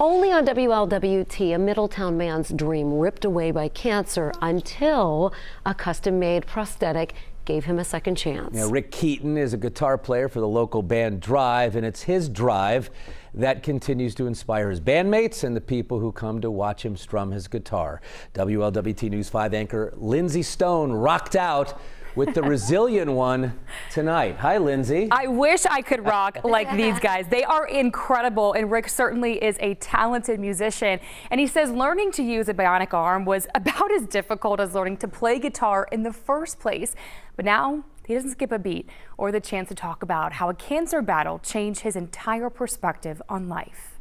Only on WLWT, a Middletown man's dream ripped away by cancer until a custom-made prosthetic gave him a second chance. Now, Rick Keaton is a guitar player for the local band Drive, and it's his drive that continues to inspire his bandmates and the people who come to watch him strum his guitar. WLWT News 5 anchor Lindsay Stone rocked out with the Resilient one tonight. Hi, Lindsay. I wish I could rock like these guys. They are incredible, and Rick certainly is a talented musician. And he says learning to use a bionic arm was about as difficult as learning to play guitar in the first place. But now he doesn't skip a beat or the chance to talk about how a cancer battle changed his entire perspective on life.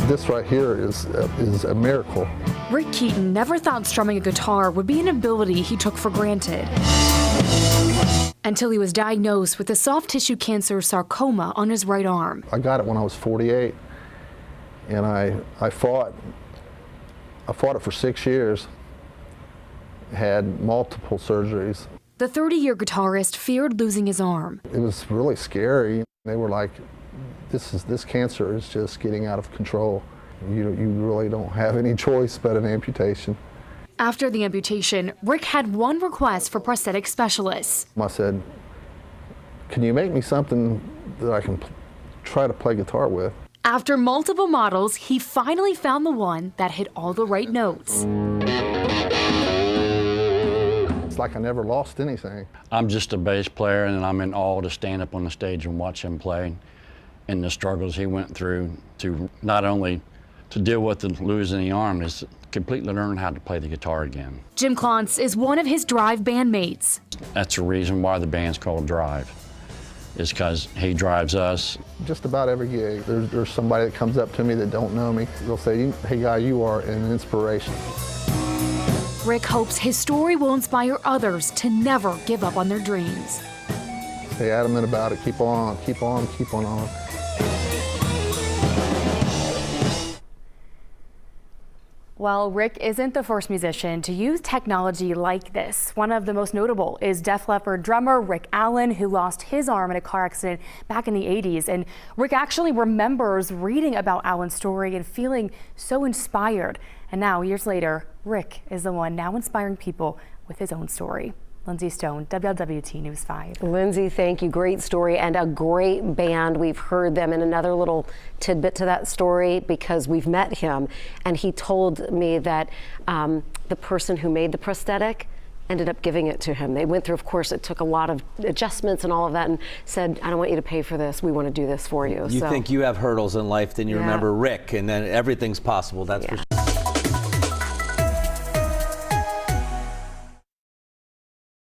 This right here is a miracle. Rick Keaton never thought strumming a guitar would be an ability he took for granted. Until he was diagnosed with a soft tissue cancer sarcoma on his right arm. I got it when I was 48, and I fought it for 6 years, had multiple surgeries. The 30-year guitarist feared losing his arm. It was really scary. They were like, this cancer is just getting out of control. You really don't have any choice but an amputation. After the amputation, Rick had one request for prosthetic specialists. I said, can you make me something that I can try to play guitar with? After multiple models, he finally found the one that hit all the right notes. It's like I never lost anything. I'm just a bass player, and I'm in awe to stand up on the stage and watch him play, and the struggles he went through to not only to deal with the losing the arm, is completely learn how to play the guitar again. Jim Klontz is one of his Drive bandmates. That's the reason why the band's called Drive, is because he drives us. Just about every gig, there's somebody that comes up to me that don't know me. They'll say, hey guy, you are an inspiration. Rick hopes his story will inspire others to never give up on their dreams. Stay adamant about it, keep on, keep on, keep on. Well, Rick isn't the first musician to use technology like this. One of the most notable is Def Leppard drummer Rick Allen, who lost his arm in a car accident back in the 80s. And Rick actually remembers reading about Allen's story and feeling so inspired. And now, years later, Rick is the one now inspiring people with his own story. Lindsay Stone, WLWT News 5. Lindsay, thank you. Great story and a great band. We've heard them in another little tidbit to that story because we've met him, and he told me that the person who made the prosthetic ended up giving it to him. They went through, of course, it took a lot of adjustments and all of that, and said, I don't want you to pay for this. We want to do this for you. You think you have hurdles in life, then you remember Rick, and then everything's possible, that's for sure.